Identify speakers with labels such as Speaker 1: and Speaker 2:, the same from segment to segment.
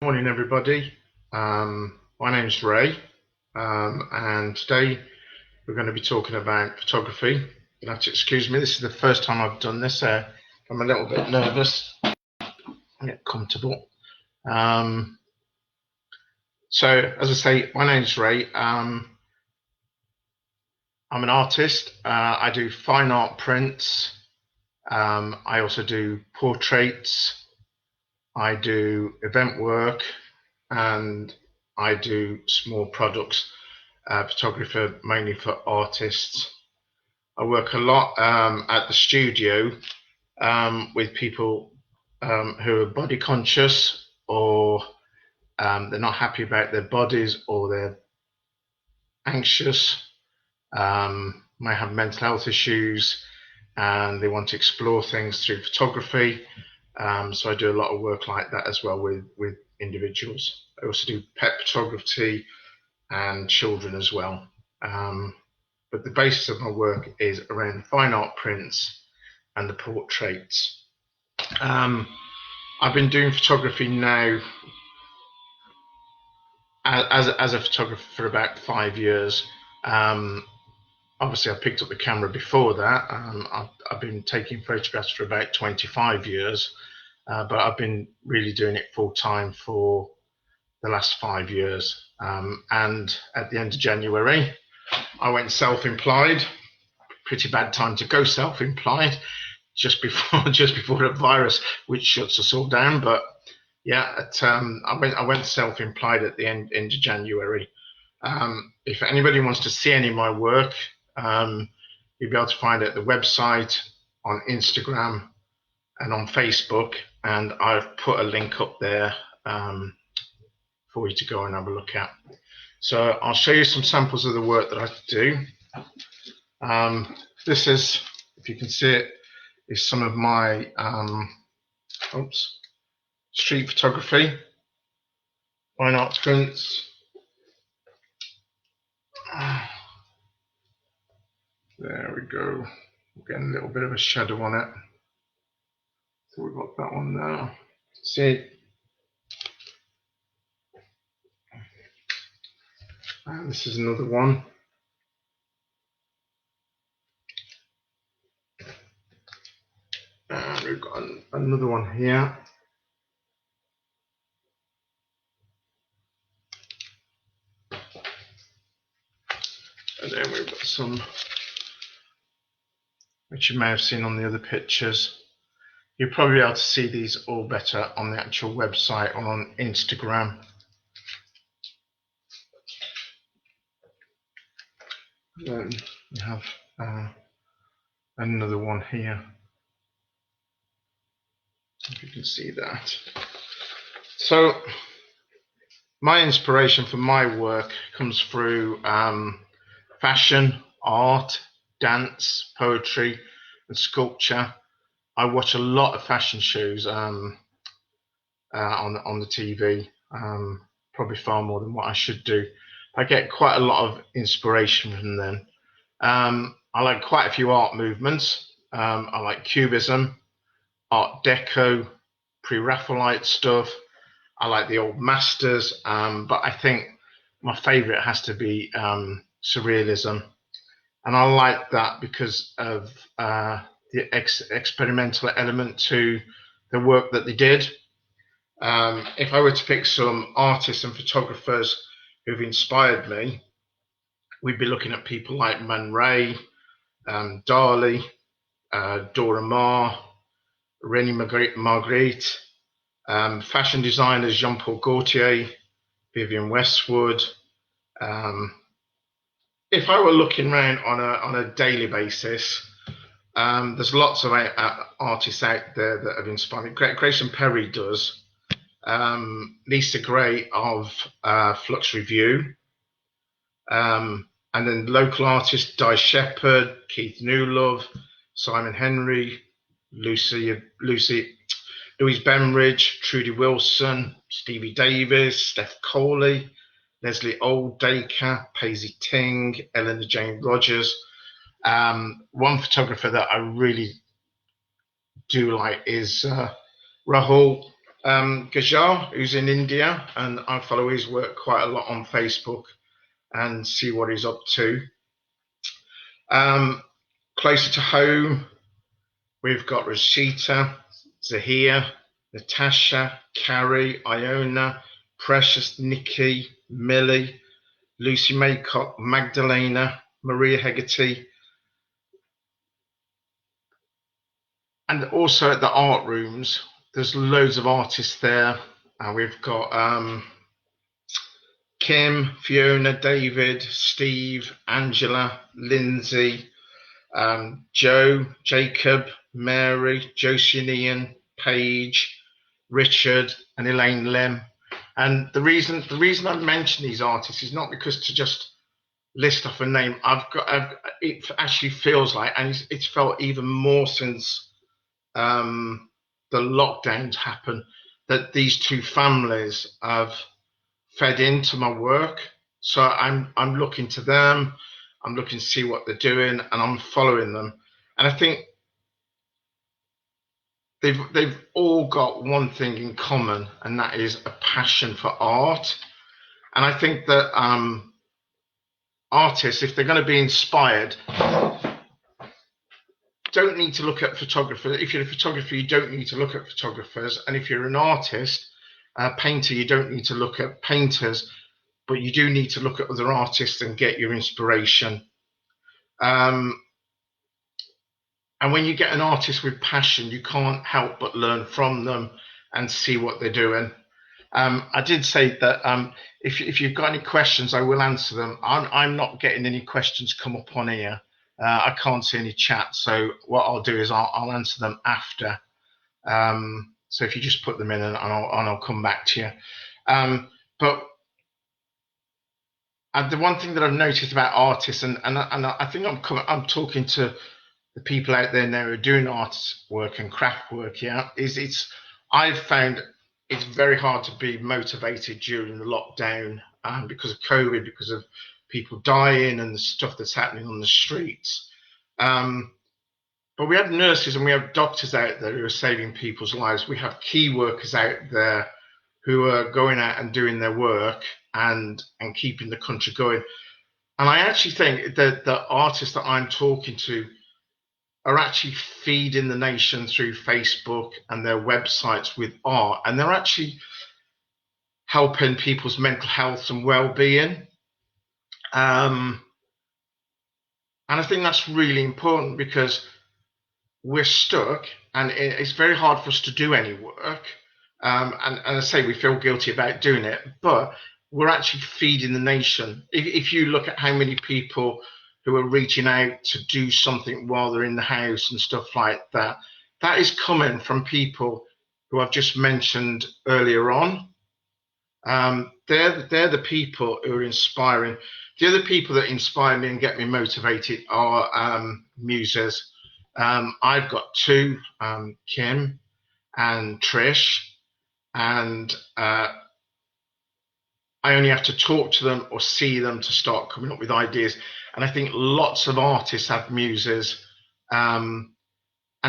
Speaker 1: Morning, everybody. My name's Ray, and today we're going to be talking about photography. You'll have to excuse me. This is the first time I've done this, so I'm a little bit nervous. Get comfortable. Um, so, as I say, my name's Ray. I'm an artist. I do fine art prints. I also do portraits. I do event work, and I do small products. Photographer mainly for artists. I work a lot at the studio with people who are body conscious, or they're not happy about their bodies, or they're anxious, may have mental health issues, and they want to explore things through photography. So I do a lot of work like that as well with individuals. I also do pet photography and children as well. But the basis of my work is around fine art prints and the portraits. I've been doing photography now as a photographer for about 5 years. Obviously, I picked up the camera before that. I've been taking photographs for about 25 years, but I've been really doing it full time for the last 5 years. And at the end of January, I went self-employed. Pretty bad time to go self-employed, just before the virus, which shuts us all down. But yeah, I went self-employed at the end of January. If anybody wants to see any of my work, you'll be able to find it at the website, on Instagram, and on Facebook. And I've put a link up there for you to go and have a look at. So I'll show you some samples of the work that I do. This is, if you can see it, is some of my street photography, fine art prints. There we go. We're getting a little bit of a shadow on it. So we've got that one there. See, and this is another one. And we've got another one here. And then we've got some which you may have seen on the other pictures. You'll probably be able to see these all better on the actual website or on Instagram. Then you have another one here, if you can see that. So my inspiration for my work comes through fashion, art, dance, poetry, and sculpture. I watch a lot of fashion shows on the TV, probably far more than what I should do. I get quite a lot of inspiration from them. I like quite a few art movements. I like Cubism, Art Deco, Pre-Raphaelite stuff. I like the old masters, but I think my favourite has to be Surrealism. And I like that because of the experimental element to the work that they did. If I were to pick some artists and photographers who've inspired me, we'd be looking at people like Man Ray, Dali, Dora Maar, René Magritte, fashion designers Jean-Paul Gaultier, Vivienne Westwood. If I were looking around on a daily basis, there's lots of artists out there that have inspired me. Grayson Perry does. Lisa Gray of Flux Review. And then local artists Di Shepherd, Keith Newlove, Simon Henry, Louise Bembridge, Trudy Wilson, Stevie Davis, Steph Coley, Leslie Oldacre, Paisley Ting, Eleanor Jane Rogers. One photographer that I really do like is Rahul Gajar, who's in India, and I follow his work quite a lot on Facebook and see what he's up to. Closer to home, we've got Rashita, Zahir, Natasha, Carrie, Iona, Precious, Nikki, Millie, Lucy Maycock, Magdalena, Maria Hegarty, and also at the art rooms, there's loads of artists there. We've got Kim, Fiona, David, Steve, Angela, Lindsay, Joe, Jacob, Mary, Josie and Ian, Paige, Richard, and Elaine Lim. And the reason I mention these artists is not because to just list off a name. It actually feels like, and it's felt even more since the lockdowns happened, that these two families have fed into my work. So I'm looking to them. I'm looking to see what they're doing, and I'm following them. And I think they've all got one thing in common, and that is a passion for art. And I think that artists, if they're going to be inspired, don't need to look at photographers. If you're a photographer, you don't need to look at photographers. And if you're an artist, a painter, you don't need to look at painters, but you do need to look at other artists and get your inspiration. And when you get an artist with passion, you can't help but learn from them and see what they're doing. I did say that if you've got any questions, I will answer them. I'm not getting any questions come up on here. I can't see any chat, so what I'll do is I'll answer them after. So if you just put them in, and I'll come back to you. But the one thing that I've noticed about artists, and I think I'm talking to the people out there now who are doing art work and craft work, I've found it's very hard to be motivated during the lockdown because of COVID, because of people dying and the stuff that's happening on the streets. But we have nurses and we have doctors out there who are saving people's lives. We have key workers out there who are going out and doing their work and keeping the country going. And I actually think that the artists that I'm talking to are actually feeding the nation through Facebook and their websites with art, and they're actually helping people's mental health and well-being. And I think that's really important because we're stuck, and it's very hard for us to do any work. And I say we feel guilty about doing it, but we're actually feeding the nation. If you look at how many people who are reaching out to do something while they're in the house and stuff like that, that is coming from people who I've just mentioned earlier on. They're the people who are inspiring. The other people that inspire me and get me motivated are muses. I've got two, Kim and Trish, and I only have to talk to them or see them to start coming up with ideas. And I think lots of artists have muses, and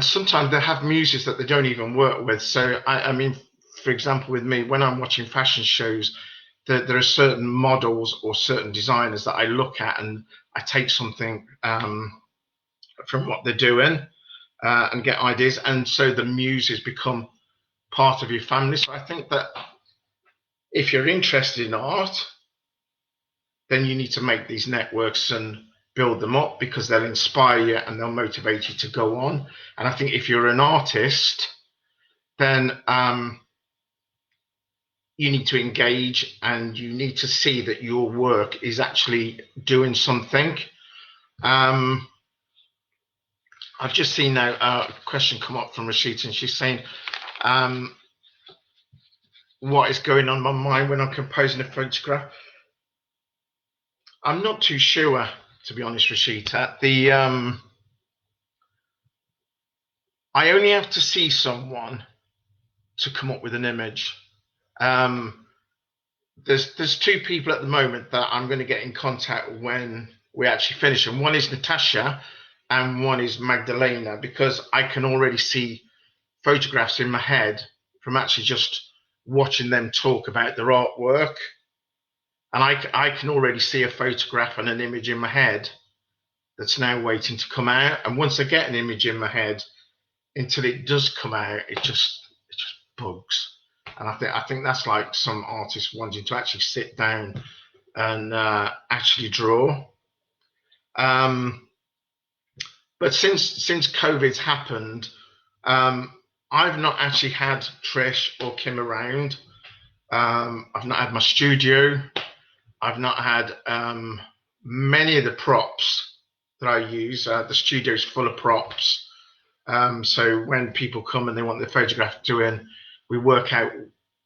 Speaker 1: sometimes they have muses that they don't even work with. So, I mean, for example, with me, when I'm watching fashion shows, there are certain models or certain designers that I look at and I take something from what they're doing and get ideas. And so the muses become part of your family. So I think that if you're interested in art, then you need to make these networks and build them up because they'll inspire you and they'll motivate you to go on. And I think if you're an artist, then you need to engage and you need to see that your work is actually doing something. I've just seen now a question come up from Rashida, and she's saying, what is going on in my mind when I'm composing a photograph? I'm not too sure, to be honest, Rashida. I only have to see someone to come up with an image. There's two people at the moment that I'm going to get in contact when we actually finish, and one is Natasha and one is Magdalena, because I can already see photographs in my head from actually just watching them talk about their artwork. And I can already see a photograph and an image in my head that's now waiting to come out. And once I get an image in my head, until it does come out, it just bugs. And I think that's like some artists wanting to actually sit down and actually draw. But since COVID's happened, I've not actually had Trish or Kim around. I've not had my studio. I've not had many of the props that I use. The studio's full of props. So when people come and they want their photograph doing, we work out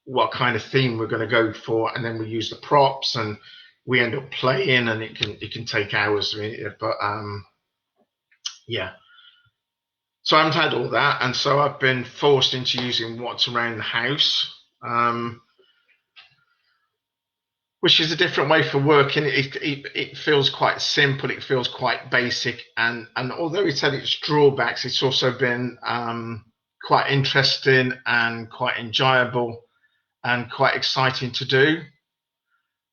Speaker 1: what kind of theme we're going to go for, and then we use the props, and we end up playing, and it can take hours. But yeah. So I haven't had all that, and so I've been forced into using what's around the house, which is a different way for working. It feels quite simple. It feels quite basic, and although it's had its drawbacks, it's also been quite interesting and quite enjoyable and quite exciting to do.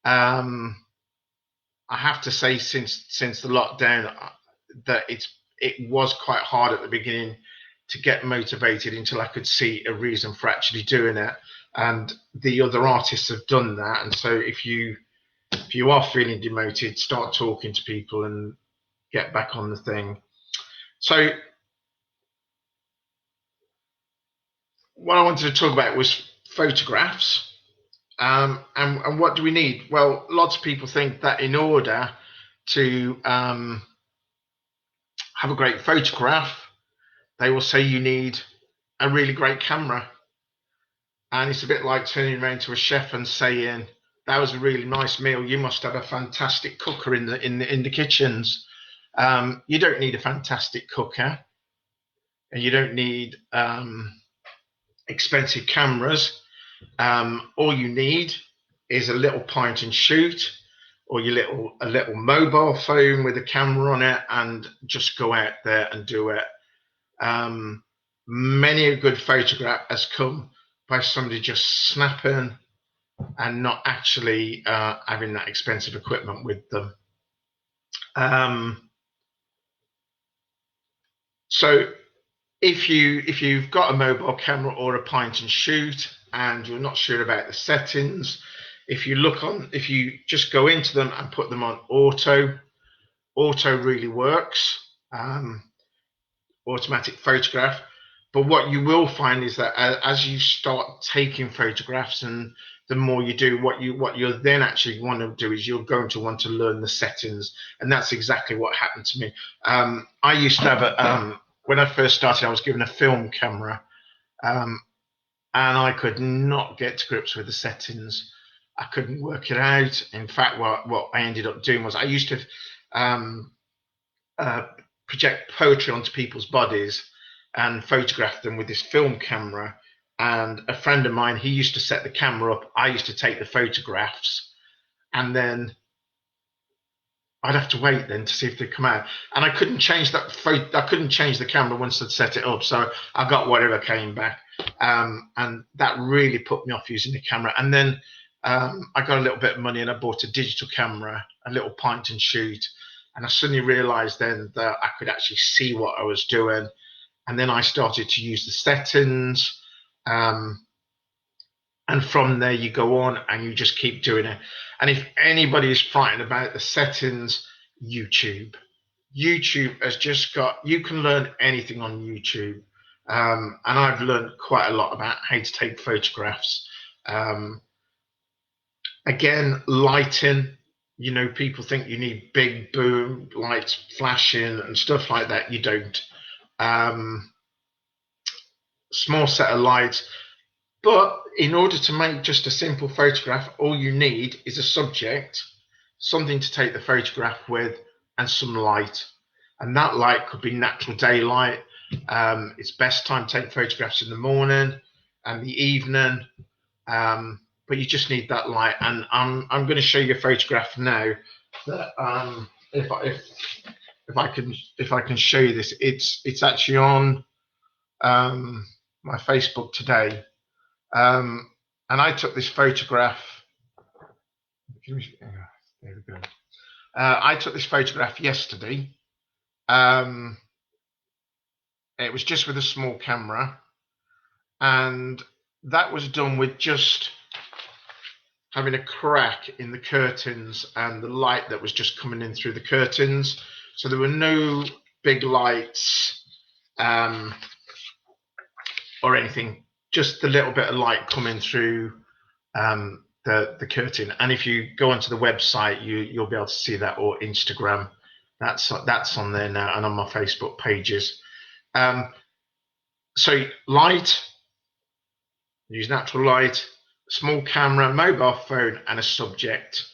Speaker 1: I have to say, since the lockdown, that it was quite hard at the beginning to get motivated until I could see a reason for actually doing it. And the other artists have done that. And so if you are feeling demoted, start talking to people and get back on the thing. So what I wanted to talk about was photographs. And what do we need? Well, lots of people think that in order to have a great photograph, they will say you need a really great camera. And it's a bit like turning around to a chef and saying, that was a really nice meal, you must have a fantastic cooker in the kitchens. You don't need a fantastic cooker, and you don't need expensive cameras. All you need is a little point and shoot, or a little mobile phone with a camera on it, and just go out there and do it. Many a good photograph has come by somebody just snapping and not actually having that expensive equipment with them. So if you've got a mobile camera or a point and shoot and you're not sure about the settings, if you just go into them and put them on auto really works, automatic photograph. But what you will find is that as you start taking photographs, and the more you do, what you'll then actually want to do is you're going to want to learn the settings, and that's exactly what happened to me. I used to have when I first started, I was given a film camera, and I could not get to grips with the settings. I couldn't work it out. In fact, what I ended up doing was I used to project poetry onto people's bodies and photograph them with this film camera. And a friend of mine, he used to set the camera up. I used to take the photographs, and then I'd have to wait then to see if they come out. And I couldn't change I couldn't change the camera once I'd set it up. So I got whatever came back. And that really put me off using the camera. And then I got a little bit of money and I bought a digital camera, a little point and shoot. And I suddenly realized then that I could actually see what I was doing. And then I started to use the settings. And from there you go on and you just keep doing it. And if anybody is frightened about the settings, YouTube has just got, you can learn anything on YouTube. And I've learned quite a lot about how to take photographs. Again, lighting, people think you need big boom lights flashing and stuff like that. You don't. Small set of lights. But in order to make just a simple photograph, all you need is a subject, something to take the photograph with, and some light. And that light could be natural daylight. It's best time to take photographs in the morning and the evening. But you just need that light. And I'm going to show you a photograph now that if I can show you this, it's actually on my Facebook today. And I took this photograph. There we go. I took this photograph yesterday. It was just with a small camera, and that was done with just having a crack in the curtains and the light that was just coming in through the curtains. So there were no big lights or anything, just the little bit of light coming through the curtain. And if you go onto the website, you'll be able to see that, or Instagram. That's on there now, and on my Facebook pages. So light, use natural light, small camera, mobile phone, and a subject.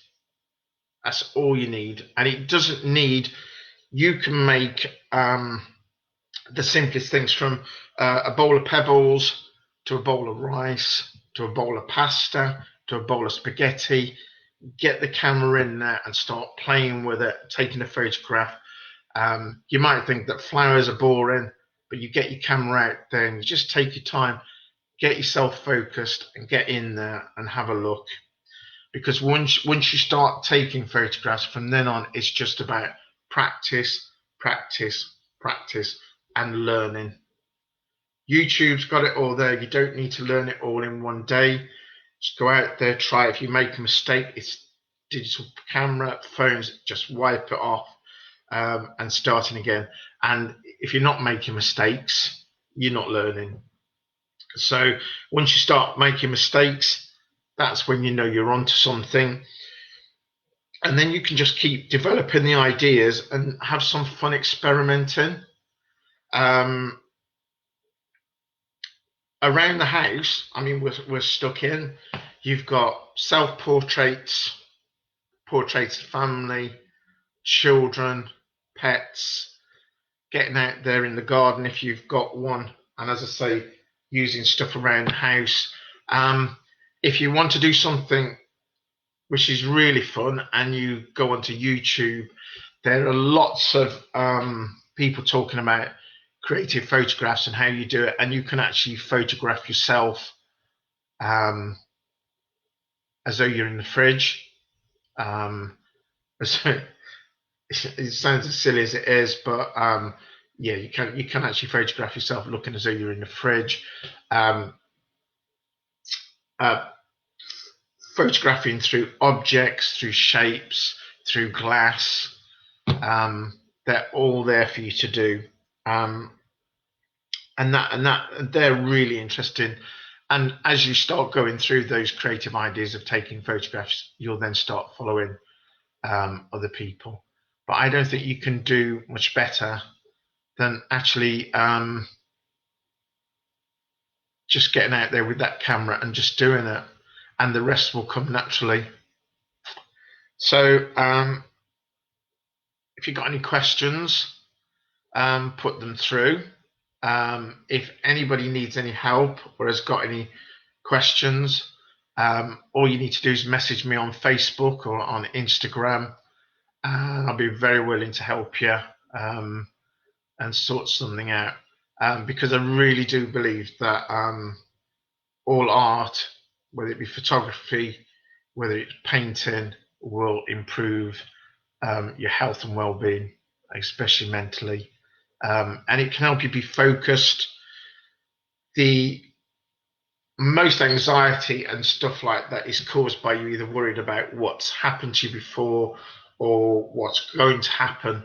Speaker 1: That's all you need. And it doesn't need, you can make the simplest things, from a bowl of pebbles to a bowl of rice to a bowl of pasta to a bowl of spaghetti. Get the camera in there and start playing with it, taking a photograph. You might think that flowers are boring, but you get your camera out there and you just take your time, get yourself focused, and get in there and have a look. Because once you start taking photographs, from then on, it's just about practice, practice, practice, and learning. YouTube's got it all there. You don't need to learn it all in one day. Just go out there, try. If you make a mistake, it's digital camera, phones, just wipe it off and starting again. And if you're not making mistakes, you're not learning. So once you start making mistakes, that's when you know you're onto something. And then you can just keep developing the ideas and have some fun experimenting. Around the house, I mean, we're stuck in. You've got self-portraits, portraits of family, children, pets, getting out there in the garden if you've got one, and as I say, using stuff around the house. If you want to do something which is really fun and you go onto YouTube, there are lots of people talking about creative photographs and how you do it, and you can actually photograph yourself as though you're in the fridge. It sounds as silly as it is, but yeah, you can actually photograph yourself looking as though you're in the fridge. Photographing through objects, through shapes, through glass. They're all there for you to do. And they're really interesting. And as you start going through those creative ideas of taking photographs, you'll then start following other people. But I don't think you can do much better than actually just getting out there with that camera and just doing it, and the rest will come naturally. So if you've got any questions, put them through. If anybody needs any help or has got any questions, all you need to do is message me on Facebook or on Instagram, and I'll be very willing to help you and sort something out, because I really do believe that all art, whether it be photography, whether it's painting, will improve your health and well-being, especially mentally. And it can help you be focused. The most anxiety and stuff like that is caused by you either worried about what's happened to you before or what's going to happen.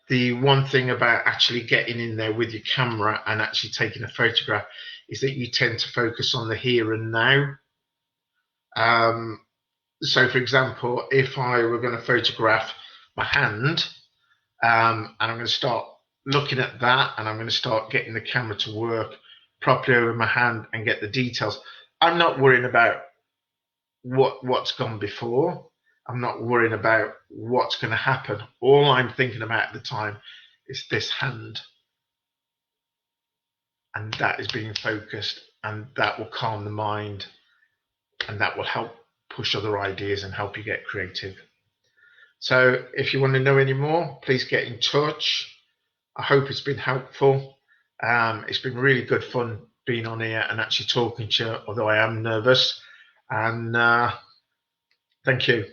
Speaker 1: The one thing about actually getting in there with your camera and actually taking a photograph is that you tend to focus on the here and now. So, for example, if I were going to photograph my hand, and I'm going to start looking at that, and I'm going to start getting the camera to work properly over my hand and get the details, I'm not worrying about what's gone before. I'm not worrying about what's going to happen. All I'm thinking about at the time is this hand, and that is being focused, and that will calm the mind, and that will help push other ideas and help you get creative. So if you want to know any more, please get in touch. I hope it's been helpful. It's been really good fun being on here and actually talking to you, although I am nervous. And thank you.